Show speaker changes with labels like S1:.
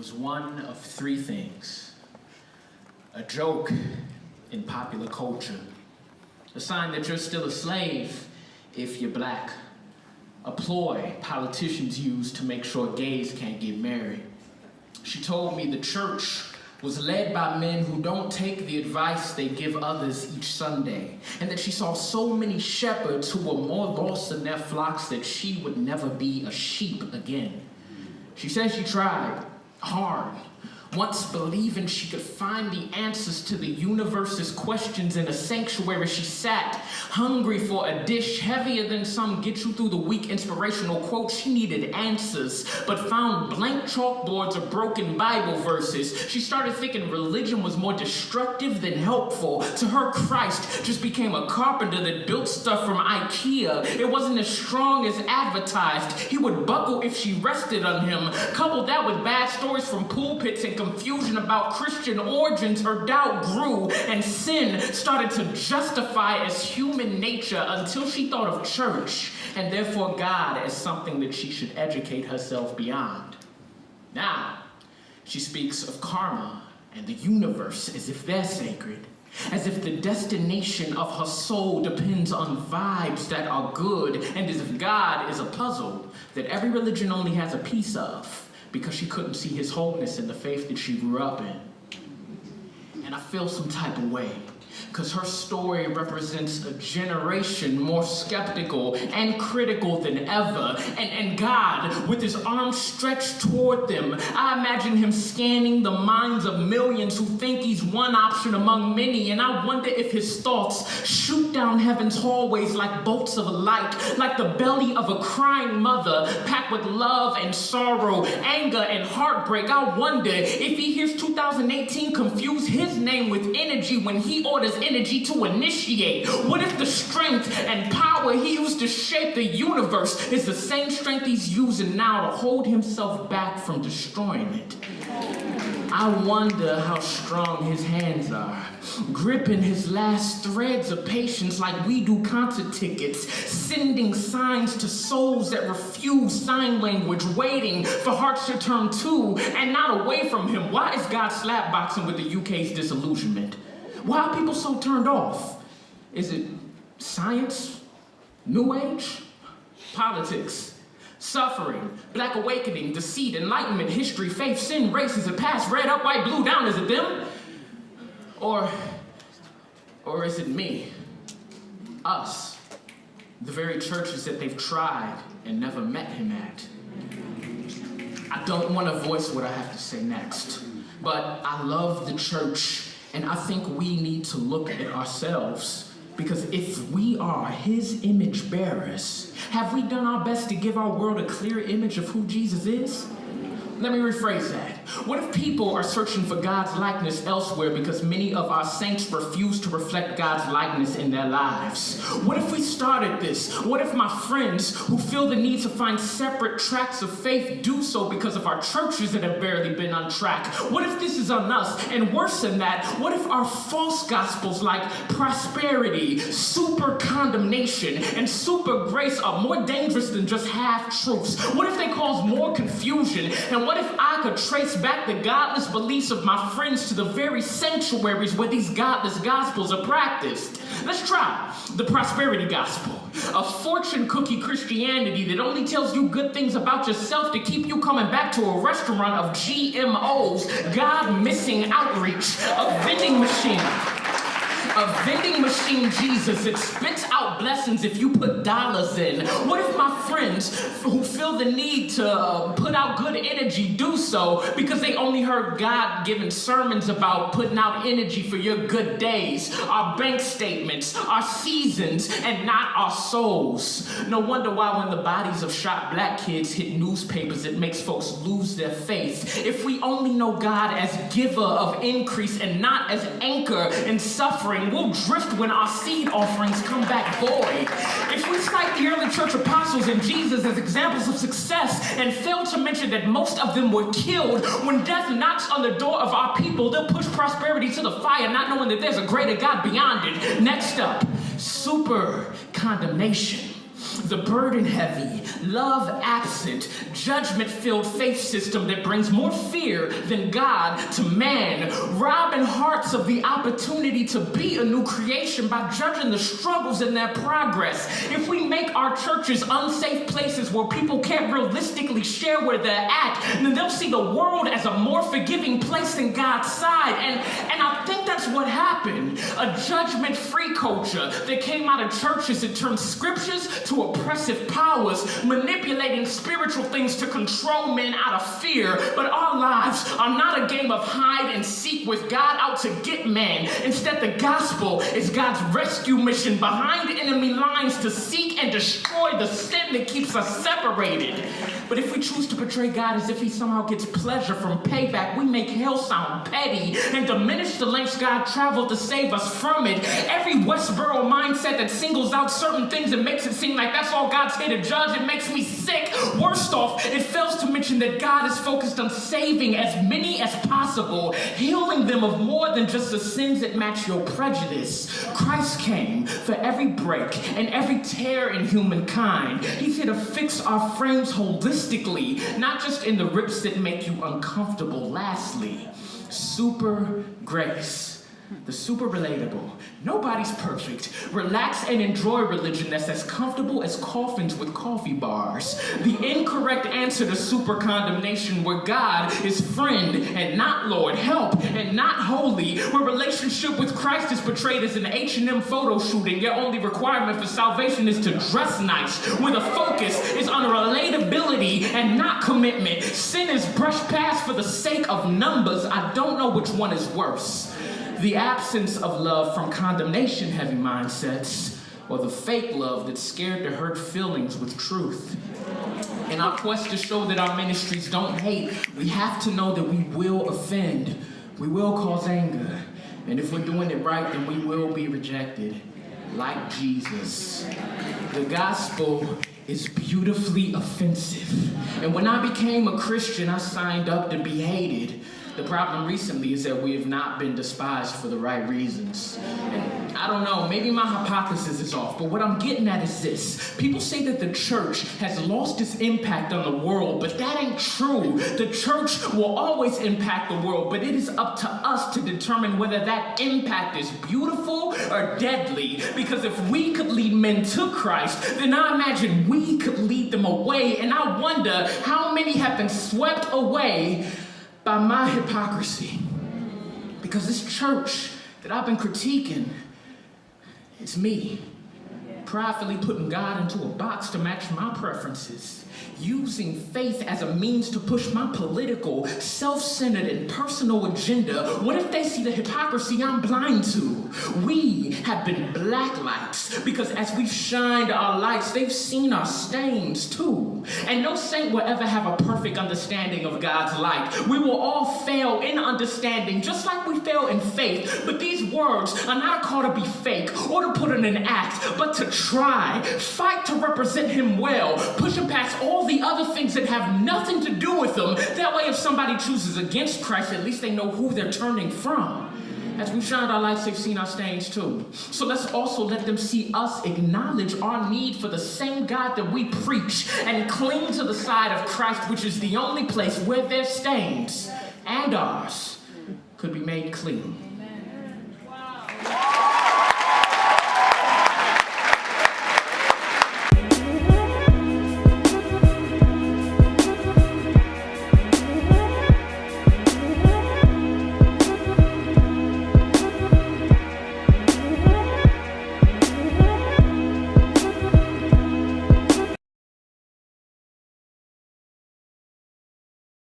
S1: was one of three things: a joke in popular culture, a sign that you're still a slave if you're black, a ploy politicians use to make sure gays can't get married. She told me the church was led by men who don't take the advice they give others each Sunday, and that she saw so many shepherds who were more lost in their flocks that she would never be a sheep again. She said she tried hard, once believing she could find the answers to the universe's questions in a sanctuary. She sat, hungry for a dish heavier than some get-you-through-the-week inspirational quote. She needed answers, but found blank chalkboards of broken Bible verses. She started thinking religion was more destructive than helpful. To her, Christ just became a carpenter that built stuff from IKEA. It wasn't as strong as advertised. He would buckle if she rested on him. Couple that with bad stories from pulpits and confusion about Christian origins, her doubt grew, and sin started to justify as human nature until she thought of church, and therefore God, as something that she should educate herself beyond. Now, she speaks of karma and the universe as if they're sacred, as if the destination of her soul depends on vibes that are good, and as if God is a puzzle that every religion only has a piece of, because she couldn't see his wholeness in the faith that she grew up in. And I feel some type of way, because her story represents a generation more skeptical and critical than ever. And God, with his arms stretched toward them, I imagine him scanning the minds of millions who think he's one option among many. And I wonder if his thoughts shoot down heaven's hallways like bolts of light, like the belly of a crying mother, packed with love and sorrow, anger and heartbreak. I wonder if he hears 2018 confuse his name with energy when he orders energy to initiate. What if the strength and power he used to shape the universe is the same strength he's using now to hold himself back from destroying it? I wonder how strong his hands are, gripping his last threads of patience like we do concert tickets, sending signs to souls that refuse sign language, waiting for hearts to turn to and not away from him. Why is God slapboxing with the UK's disillusionment? Why are people so turned off? Is it science, new age, politics, suffering, black awakening, deceit, enlightenment, history, faith, sin, race? Is it past, red up, white, blue, down? Is it them? Or is it me? Us. The very churches that they've tried and never met him at. I don't want to voice what I have to say next, but I love the church. And I think we need to look at ourselves, because if we are his image bearers, have we done our best to give our world a clear image of who Jesus is? Let me rephrase that. What if people are searching for God's likeness elsewhere because many of our saints refuse to reflect God's likeness in their lives? What if we started this? What if my friends who feel the need to find separate tracks of faith do so because of our churches that have barely been on track? What if this is on us? And worse than that, what if our false gospels like prosperity, super condemnation, and super grace are more dangerous than just half-truths? What if they cause more confusion? And what if I could trace back the godless beliefs of my friends to the very sanctuaries where these godless gospels are practiced? Let's try the prosperity gospel, a fortune cookie Christianity that only tells you good things about yourself to keep you coming back to a restaurant of GMOs, God-missing outreach, a vending machine. A vending machine Jesus that spits out blessings if you put dollars in. What if my friends who feel the need to put out good energy do so because they only heard God-given sermons about putting out energy for your good days, our bank statements, our seasons, and not our souls? No wonder why when the bodies of shot black kids hit newspapers, it makes folks lose their faith. If we only know God as giver of increase and not as anchor in suffering, we'll drift when our seed offerings come back void. If we cite the early church apostles and Jesus as examples of success and fail to mention that most of them were killed, when death knocks on the door of our people, they'll push prosperity to the fire, not knowing that there's a greater God beyond it. Next up, super condemnation. the burden heavy, love absent, judgment-filled faith system that brings more fear than God to man, robbing hearts of the opportunity to be a new creation by judging the struggles in their progress. If we make our churches unsafe places where people can't realistically share where they're at, then they'll see the world as a more forgiving place than God's side. And I think that's what happened. A judgment-free culture that came out of churches that turned scriptures to oppressive powers, manipulating spiritual things to control men out of fear. But our lives are not a game of hide and seek with God out to get man. Instead, the gospel is God's rescue mission behind enemy lines to seek and destroy the sin that keeps us separated. But if we choose to portray God as if he somehow gets pleasure from payback, we make hell sound petty and diminish the lengths God traveled to save us from it. Every Westboro mindset that singles out certain things and makes it seem like that's all God's here to judge, it makes me sick. Worst off, it fails to mention that God is focused on saving as many as possible, healing them of more than just the sins that match your prejudice. Christ came for every break and every tear in humankind. He's here to fix our frames holistically, not just in the rips that make you uncomfortable. Lastly, super grace. The super relatable. Nobody's perfect. Relax and enjoy religion that's as comfortable as coffins with coffee bars. The incorrect answer to super condemnation, where God is friend and not Lord, help and not holy, where relationship with Christ is portrayed as an H&M photo shoot and your only requirement for salvation is to dress nice, where the focus is on relatability and not commitment. Sin is brushed past for the sake of numbers. I don't know which one is worse. The absence of love from condemnation-heavy mindsets, or the fake love that's scared to hurt feelings with truth. In our quest to show that our ministries don't hate, we have to know that we will offend, we will cause anger, and if we're doing it right, then we will be rejected, like Jesus. The gospel is beautifully offensive. And when I became a Christian, I signed up to be hated. The problem recently is that we have not been despised for the right reasons. And I don't know, maybe my hypothesis is off, but what I'm getting at is this. People say that the church has lost its impact on the world, but that ain't true. The church will always impact the world, but it is up to us to determine whether that impact is beautiful or deadly. Because if we could lead men to Christ, then I imagine we could lead them away. And I wonder how many have been swept away by my hypocrisy. Because this church that I've been critiquing, it's me. Pridefully putting God into a box to match my preferences. Using faith as a means to push my political, self-centered, and personal agenda. What if they see the hypocrisy I'm blind to? We have been black lights because as we've shined our lights, they've seen our stains too. And no saint will ever have a perfect understanding of God's light. We will all fail in understanding, just like we fail in faith. But these words are not a call to be fake or to put in an act, but to try. Fight to represent him well, pushing past all the other things that have nothing to do with them. That way, if somebody chooses against Christ, at least they know who they're turning from. As we've shined our lights, they've seen our stains too. So let's also let them see us acknowledge our need for the same God that we preach and cling to the side of Christ, which is the only place where their stains and ours could be made clean.